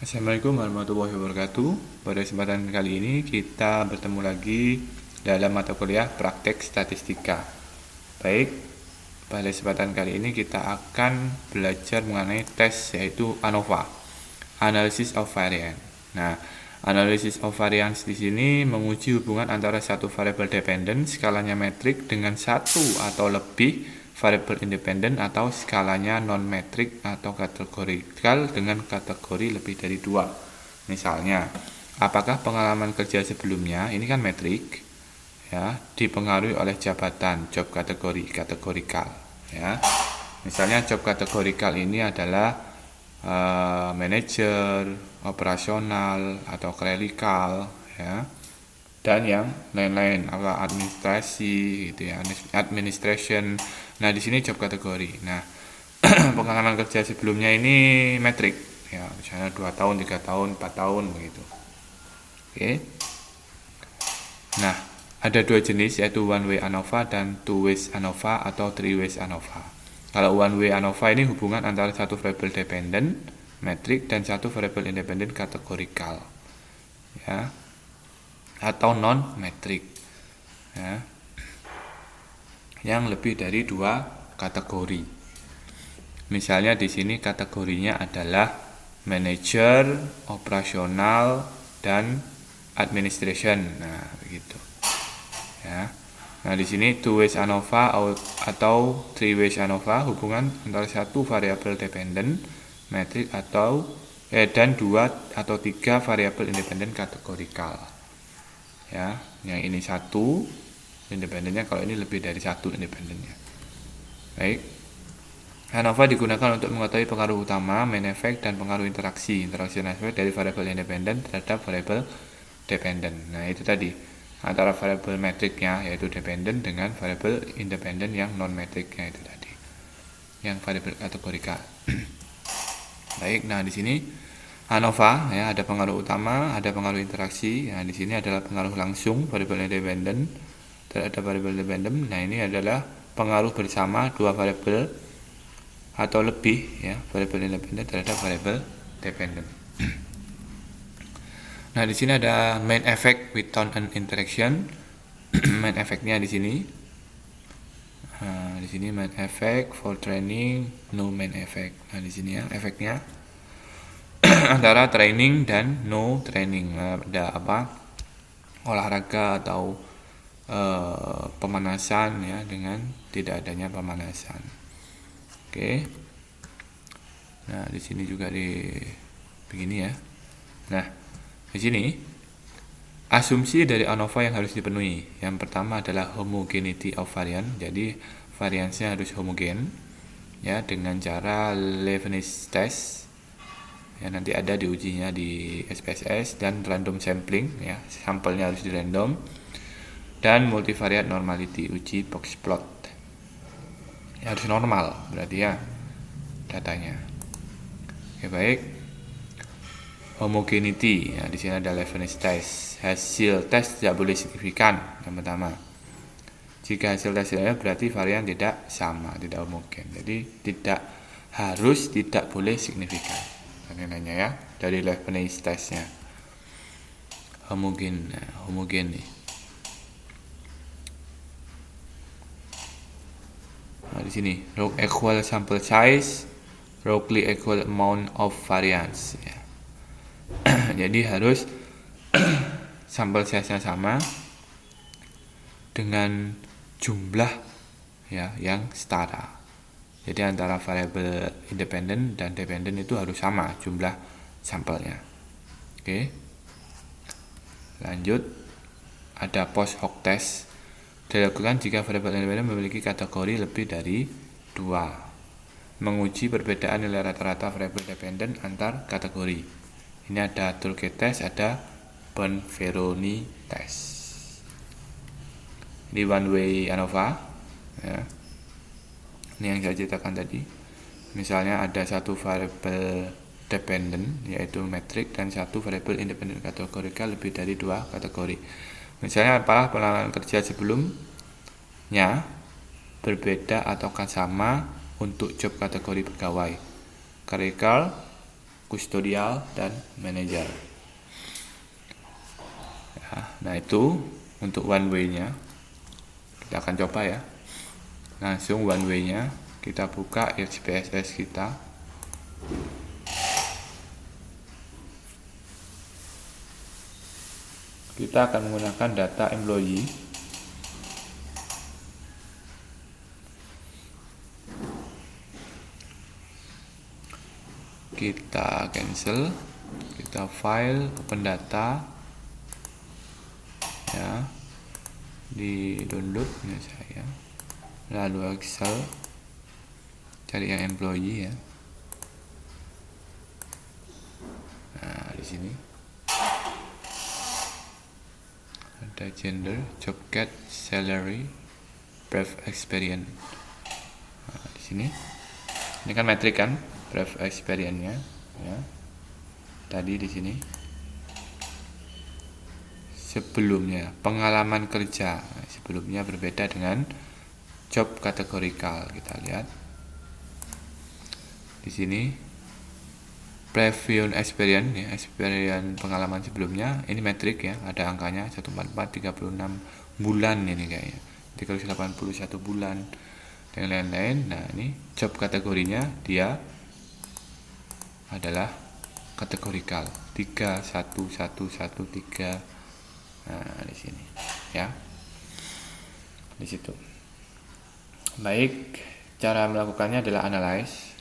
Assalamualaikum warahmatullahi wabarakatuh. Pada kesempatan kali ini kita bertemu lagi dalam mata kuliah praktek statistika. Baik, pada kesempatan kali ini kita akan belajar mengenai tes, yaitu ANOVA, Analysis of Variance. Nah, Analysis of Variance di sini menguji hubungan antara satu variabel dependen skalanya metrik dengan satu atau lebih variabel independen atau skalanya non-metrik atau kategorikal dengan kategori lebih dari 2. Misalnya, apakah pengalaman kerja sebelumnya, ini kan metrik, ya, dipengaruhi oleh jabatan, job kategori, kategorikal, ya. Misalnya job kategorikal ini adalah manajer, operasional atau klerikal, ya, dan yang lain-lain, apa administrasi gitu ya, administration. Nah, di sini job kategori. Nah, pengalaman kerja sebelumnya ini metrik, ya, misalnya 2 tahun, 3 tahun, 4 tahun begitu. Oke. Nah, ada dua jenis, yaitu one way ANOVA dan two ways ANOVA atau three ways ANOVA. Kalau one way ANOVA ini hubungan antara satu variabel dependen metrik dan satu variabel independen kategorikal, ya, atau non metrik, ya, yang lebih dari 2 kategori. Misalnya di sini kategorinya adalah manager, operasional, dan administration. Nah, begitu. Ya. Nah, di sini two ways ANOVA atau three ways ANOVA hubungan antara satu variabel dependen metrik atau dan 2 atau 3 variabel independen kategorikal. Ya, yang ini satu independennya, kalau ini lebih dari satu independennya. Baik, ANOVA digunakan untuk mengetahui pengaruh utama, main effect, dan pengaruh interaksi effect dari variabel independen terhadap variabel dependen. Nah, itu tadi antara variabel metriknya yaitu dependen dengan variabel independen yang non metriknya itu tadi, yang variabel kategorikal. Baik, nah di sini ANOVA, ya, ada pengaruh utama, ada pengaruh interaksi. Nah, di sini adalah pengaruh langsung variabel independen terhadap variabel dependen. Nah, ini adalah pengaruh bersama dua variabel atau lebih, ya, variabel independen terhadap variabel dependen. Nah, di sini ada main effect with tone and interaction. Main effect-nya di sini. Nah, di sini main effect for training, no main effect. Nah, di sini ya efeknya antara training dan no training. Nah, ada apa? Olahraga atau pemanasan, ya, dengan tidak adanya pemanasan. Oke. Nah, di sini juga begini ya. Nah, di sini asumsi dari ANOVA yang harus dipenuhi. Yang pertama adalah homogeneity of variance. Jadi variansnya harus homogen, ya, dengan cara Leibniz test. Ya, nanti ada diujinya di SPSS, dan random sampling, ya, sampelnya harus di random, dan multivariate normality, uji box plot. Ya, harus normal berarti, ya, datanya. Oke, baik. Homogeneity, ya, di sini ada Leibniz test. Hasil tes tidak boleh signifikan. Yang pertama, jika hasil tesnya berarti varian tidak sama, tidak homogen. Jadi tidak boleh signifikan. Nilainya, ya, dari Leibniz testnya. Homogen nih. Nah, di sini log equal sample size, roughly equal amount of variance, ya. Jadi harus sampel size-nya sama dengan jumlah, ya, yang setara. Jadi antara variabel independen dan dependen itu harus sama jumlah sampelnya. Oke. Lanjut, ada post hoc test. Dilakukan jika variabel independen memiliki kategori lebih dari 2. Menguji perbedaan nilai rata-rata variabel dependen antar kategori. Ini ada Tourniquet test, ada Bonferroni test. Ini one way ANOVA, ya. Ini yang saya ceritakan tadi. Misalnya ada satu variabel dependen yaitu metrik dan satu variabel independen kategorikal lebih dari 2 kategori. Misalnya apa? Pengalaman kerja sebelumnya berbeda ataukah sama untuk job kategori pegawai, clerical, kustodial, dan manager. Ya, nah itu untuk one way-nya. Kita akan coba ya. Langsung one way-nya kita buka HPSS kita. Kita akan menggunakan data employee. Kita cancel, kita file, open data ya, di download ya saya, lalu Excel, cari yang employee ya. Nah di sini ada gender, job cat, salary, brief experience. Nah, di sini ini kan metrik kan, brief experience-nya ya. Tadi di sini sebelumnya pengalaman kerja, sebelumnya berbeda dengan job kategorikal. Kita lihat di sini previous experience ya, experience pengalaman sebelumnya, ini metrik ya, ada angkanya 144, 36 bulan ini kayaknya, 381 bulan dan lain-lain. Nah ini job kategorinya dia adalah kategorikal 31113. Nah di sini ya, di situ. Baik, cara melakukannya adalah analyze,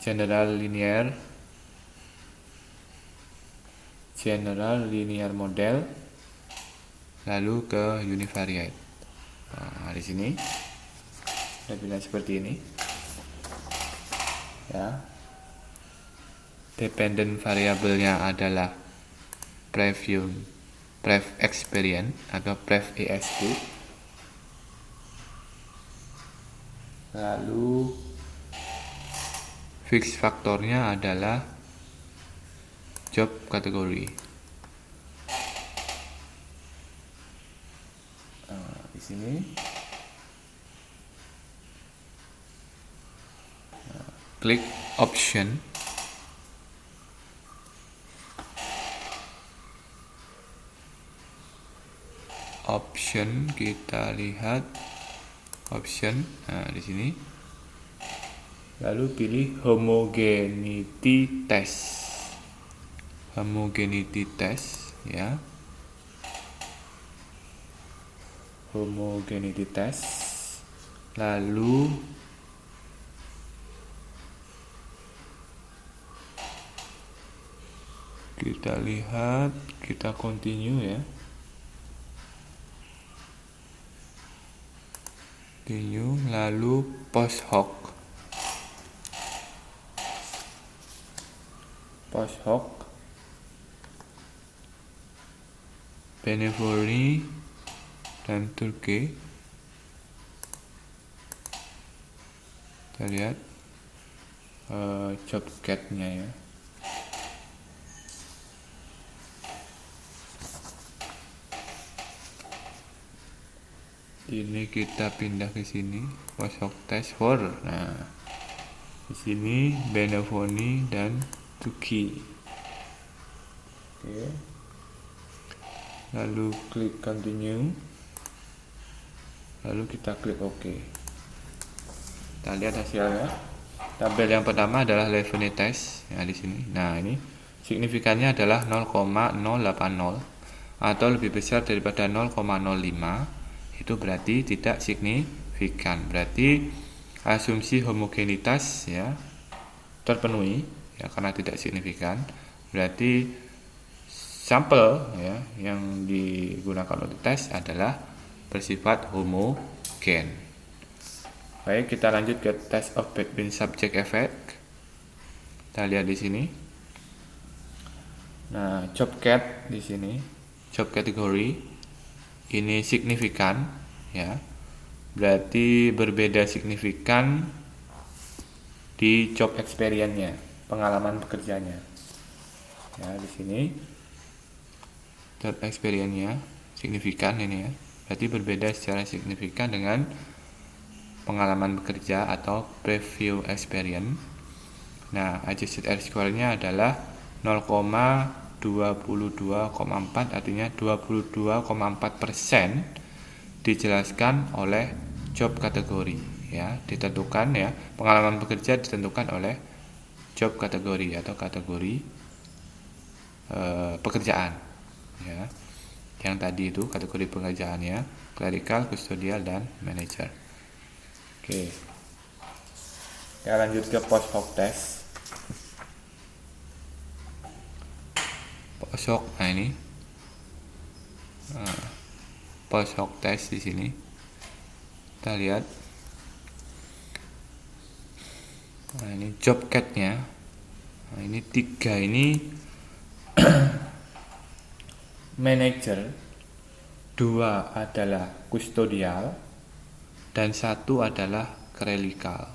general linear model, lalu ke univariate. Nah, di sini ada pilihan seperti ini ya. Dependent variabelnya adalah pref experience atau pref ESP, lalu fix faktornya adalah job kategori. Di sini klik option, kita lihat option. Nah di sini lalu pilih homogeneity test ya, homogeneity test, lalu kita lihat, kita continue ya, continue, lalu post hoc Benevoli dan Turki. Kita lihat job cat-nya ya. Ini kita pindah ke sini, post hoc test for. Nah, di sini Benevoli dan Turki. Oke. Lalu klik continue, lalu kita klik OK. Kita lihat hasilnya. Tabel yang pertama adalah level test ya di sini. Nah ini signifikannya adalah 0,080 atau lebih besar daripada 0,05. Itu berarti tidak signifikan. Berarti asumsi homogenitas ya terpenuhi ya, karena tidak signifikan. Berarti sampel ya yang digunakan untuk tes adalah bersifat homogen. Baik, kita lanjut ke test of between subject effect. Kita lihat di sini. Nah, job cat di sini, job category ini signifikan ya. Berarti berbeda signifikan di job experience-nya, pengalaman pekerjaannya. Ya, di sini job experience-nya signifikan ini ya. Berarti berbeda secara signifikan dengan pengalaman bekerja atau preview experience. Nah, adjusted R square-nya adalah 0,22,4, artinya 22,4% dijelaskan oleh job kategori, ya, ditentukan ya, pengalaman bekerja ditentukan oleh job kategori atau kategori pekerjaan, ya. Yang tadi itu kategori pekerjaannya clerical, custodial, dan manager. Oke, kita lanjut ke post hoc test. Post hoc, nah ini post hoc test di sini. Kita lihat, nah ini job cat-nya. Nah, ini 3 ini manager, 2 adalah custodial, dan 1 adalah clerical.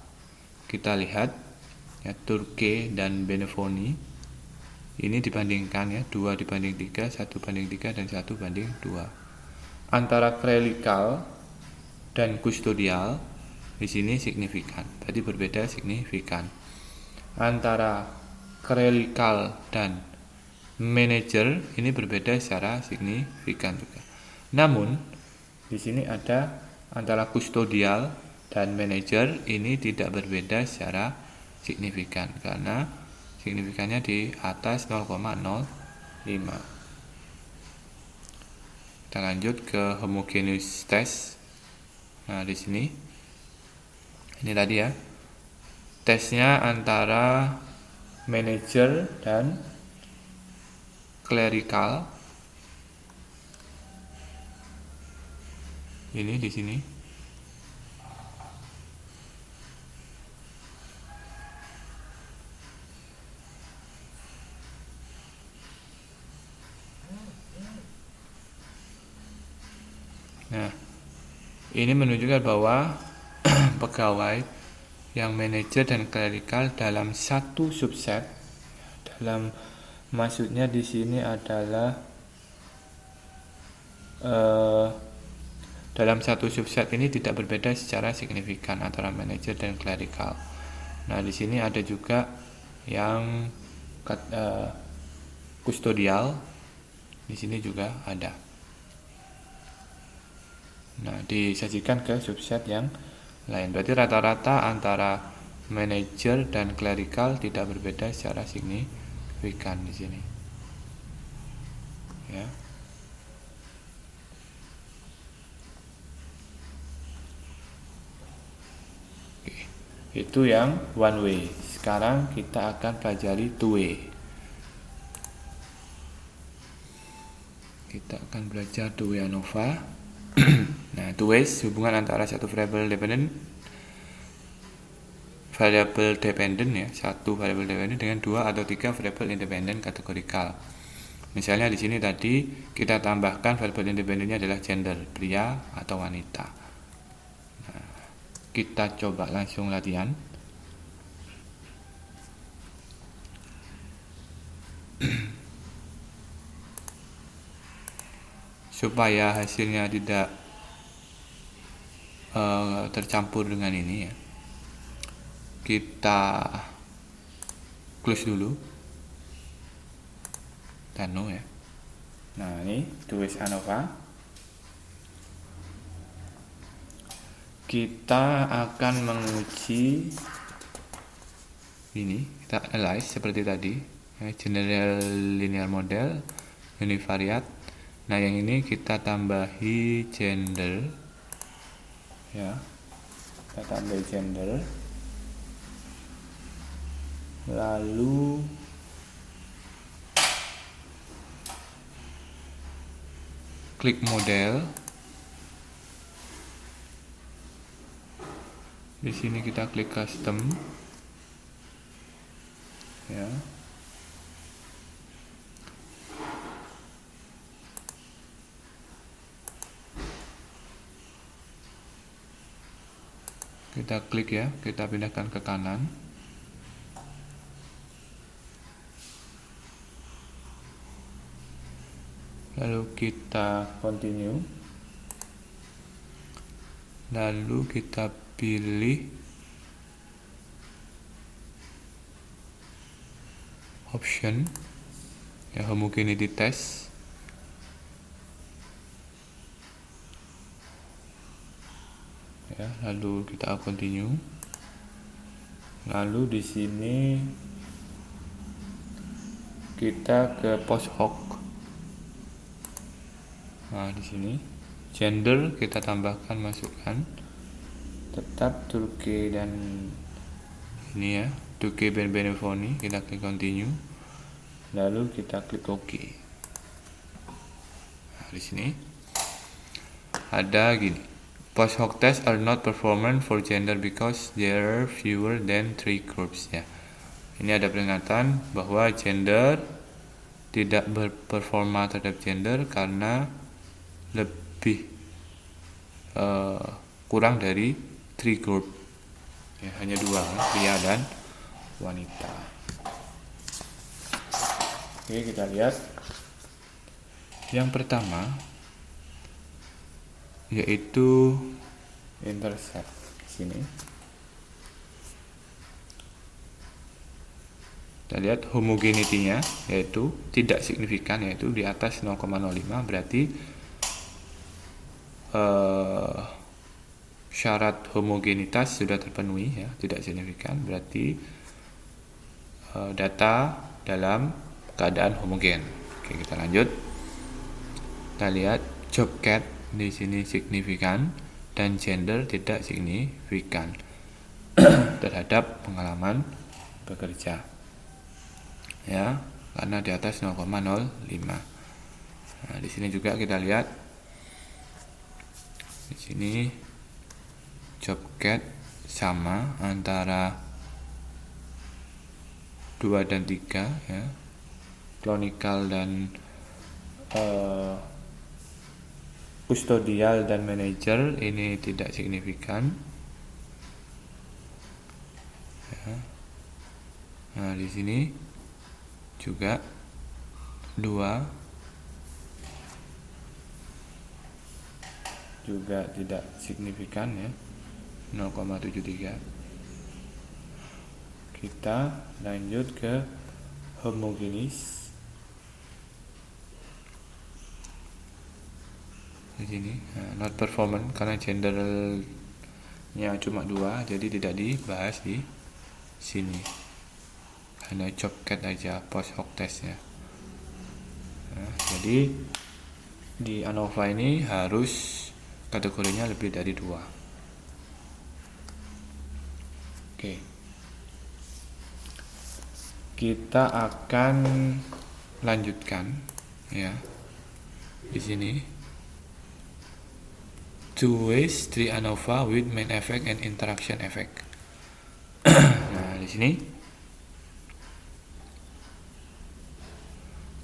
Kita lihat ya, Turke dan Benevoni ini dibandingkan ya, 2 dibanding 3, 1 banding 3, dan 1 banding 2. Antara clerical dan custodial di sini signifikan, tadi berbeda signifikan. Antara clerical dan manager ini berbeda secara signifikan juga. Namun di sini ada antara custodial dan manager ini tidak berbeda secara signifikan karena signifikannya di atas 0,05. Kita lanjut ke homogeneous test. Nah, di sini ini tadi ya, tesnya antara manager dan clerical. Ini di sini. Nah, ini menunjukkan bahwa pegawai yang manajer dan clerical dalam satu subset, dalam maksudnya di sini adalah dalam satu subset ini tidak berbeda secara signifikan antara manajer dan clerical. Nah, di sini ada juga yang custodial, di sini juga ada. Nah, disajikan ke subset yang lain. Berarti rata-rata antara manajer dan clerical tidak berbeda secara signifikan di sini. Ya. Oke. Itu yang one way. Sekarang kita akan pelajari two way. Kita akan belajar two way ANOVA. Nah, two ways hubungan antara satu variable dependent ya, satu variable dependent dengan 2 atau 3 variable independent kategorikal. Misalnya di sini tadi kita tambahkan variable independennya adalah gender, pria atau wanita. Nah, kita coba langsung latihan. Supaya hasilnya tidak tercampur dengan ini ya, kita close dulu dan no ya. Nah, ini two ways ANOVA. Kita akan menguji ini, kita analyze seperti tadi ya, general linear model, univariate. Nah, yang ini kita tambahi gender ya, kita tambahi gender, lalu klik model. Di sini kita klik custom ya. Kita klik ya, kita pindahkan ke kanan. Lalu kita continue. Lalu kita pilih option ya, homogeneity test. Ya, lalu kita continue. Lalu di sini kita ke post hoc. Nah, di sini gender kita tambahkan, masukkan tetap Turki dan ini ya, Turki dan Benevoni, kita klik continue. Lalu kita klik OK. Nah, di sini ada gini. Post hoc tests are not performant for gender because there are fewer than 3 groups ya. Ini ada peringatan bahwa gender tidak berperforma terhadap gender karena lebih kurang dari 3 group ya, hanya 2, pria dan wanita. Oke, kita lihat yang pertama yaitu intercept. Sini kita lihat homogenitinya yaitu tidak signifikan, yaitu di atas 0,05, berarti syarat homogenitas sudah terpenuhi ya, tidak signifikan, berarti data dalam keadaan homogen. Oke, kita lanjut. Kita lihat job cat di sini signifikan dan gender tidak signifikan terhadap pengalaman bekerja ya, karena di atas 0,05. Nah, di sini juga kita lihat di sini job cat sama antara 2 dan 3 ya, clinical dan custodial dan manager ini tidak signifikan ya. Nah, di sini juga 2 juga tidak signifikan ya, 0,73. Kita lanjut ke homogenis. Di sini not performant karena gendernya cuma 2, jadi tidak dibahas di sini, hanya job cat aja post hoc test ya. Nah, jadi di ANOVA ini harus kategorinya lebih dari 2. Oke, kita akan lanjutkan ya. Di sini 2 ways 3 ANOVA with main effect and interaction effect. Nah, di sini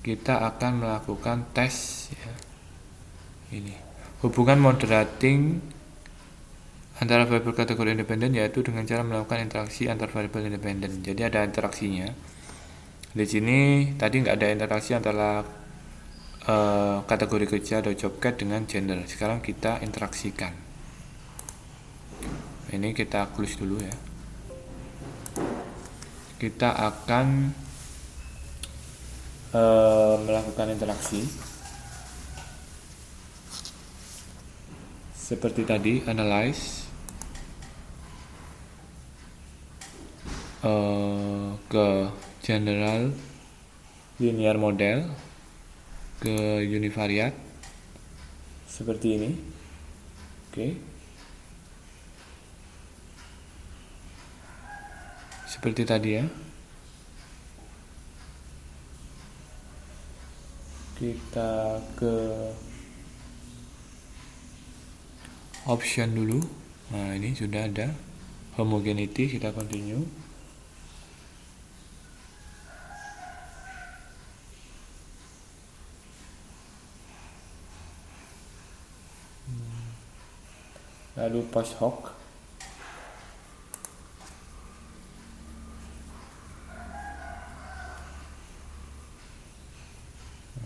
kita akan melakukan tes ya. Ini hubungan moderating antara variabel kategori independen, yaitu dengan cara melakukan interaksi antar variabel independen. Jadi ada interaksinya. Di sini tadi nggak ada interaksi antara kategori kerja atau job cat dengan gender. Sekarang kita interaksikan. Ini kita close dulu ya. Kita akan melakukan interaksi seperti tadi, analyze ke general linear model, ke univariate seperti ini. Oke. Seperti tadi ya. Kita ke option dulu. Nah, ini sudah ada homogeneity, kita continue. Lalu post hoc.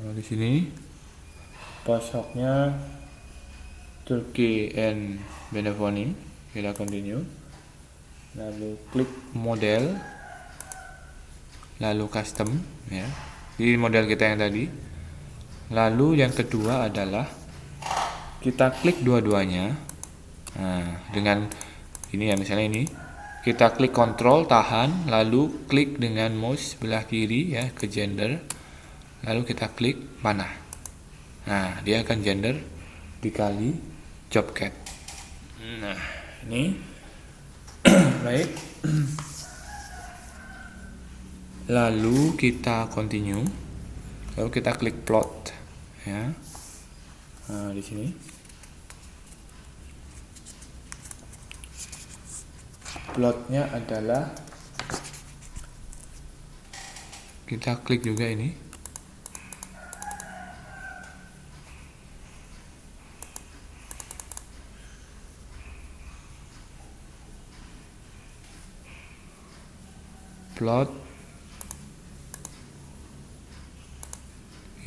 Nah, di sini post hoc-nya Turki and Benevoni, kita continue. Lalu klik model. lalu custom ya. Di model kita yang tadi. Lalu yang kedua adalah kita klik dua-duanya. Nah, dengan ini ya, misalnya ini kita klik kontrol tahan, lalu klik dengan mouse sebelah kiri ya ke gender, lalu kita klik panah. Nah, dia akan gender dikali job cat. Nah, ini baik. Lalu kita continue, lalu kita klik plot ya. Nah, di sini plotnya adalah kita klik juga ini. Plot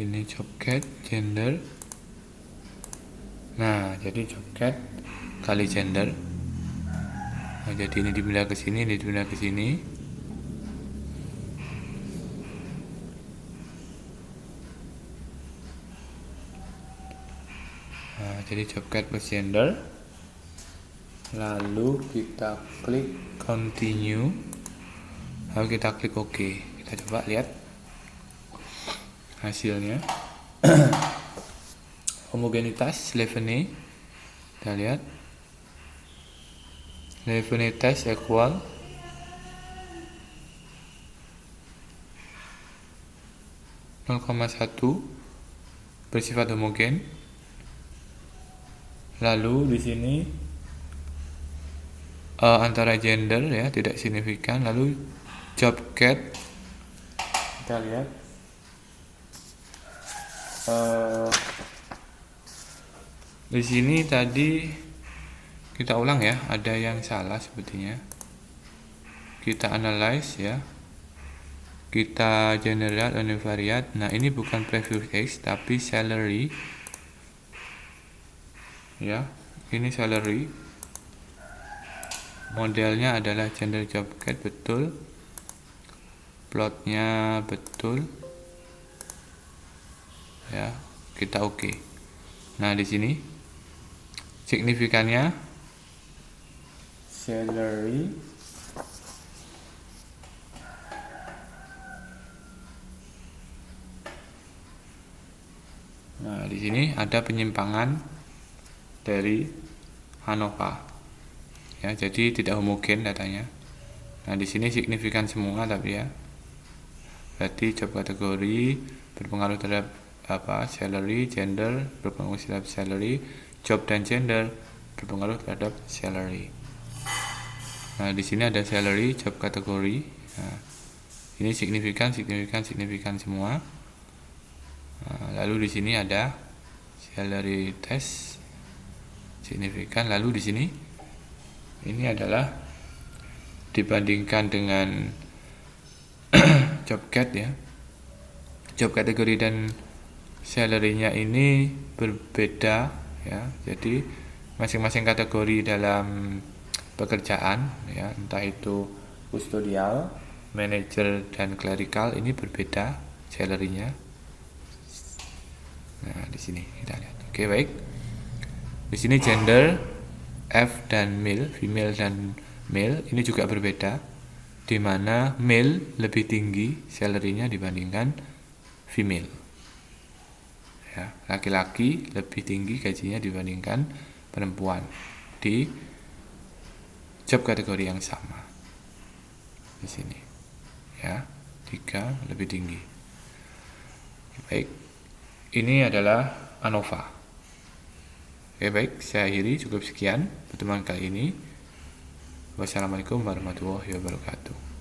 ini job cat gender. Nah, jadi job cat kali gender. Nah, jadi ini dipindah ke sini, ini dipindah ke sini. Nah, jadi job cat plus gender. Lalu kita klik continue. Lalu kita klik OK. Kita coba lihat hasilnya. Homogenitas Levene. Kita lihat. Levenitas equal (0,1) bersifat homogen. Lalu di sini antara gender ya tidak signifikan. Lalu job cat kita lihat di sini tadi kita ulang ya, ada yang salah sepertinya. Kita analyze ya, kita generate univariate. Nah, ini bukan prefix X tapi salary ya, ini salary. Modelnya adalah gender job cat, betul. Plotnya betul ya, kita oke. Nah, di sini signifikannya salary nah, di sini ada penyimpangan dari ANOVA ya, jadi tidak homogen datanya. Nah, di sini signifikan semua tapi ya, berarti job kategori berpengaruh terhadap salary, gender berpengaruh terhadap salary, job dan gender berpengaruh terhadap salary. Nah, di sini ada salary, job kategori. Nah, ini signifikan semua. Nah, lalu di sini ada salary test signifikan. Lalu di sini ini adalah dibandingkan dengan job cat ya. Job kategori dan salary-nya ini berbeda ya. Jadi masing-masing kategori dalam pekerjaan ya, entah itu kustodial, manager dan clerical, ini berbeda salary-nya. Nah, di sini kita lihat. Oke, baik. Di sini gender F dan male, female dan male ini juga berbeda, di mana male lebih tinggi salary-nya dibandingkan female. Ya, laki-laki lebih tinggi gajinya dibandingkan perempuan di job kategori yang sama. Di sini ya, 3 lebih tinggi. Baik, ini adalah ANOVA. Oke, baik, saya akhiri, cukup sekian pertemuan kali ini. Wassalamualaikum warahmatullahi wabarakatuh.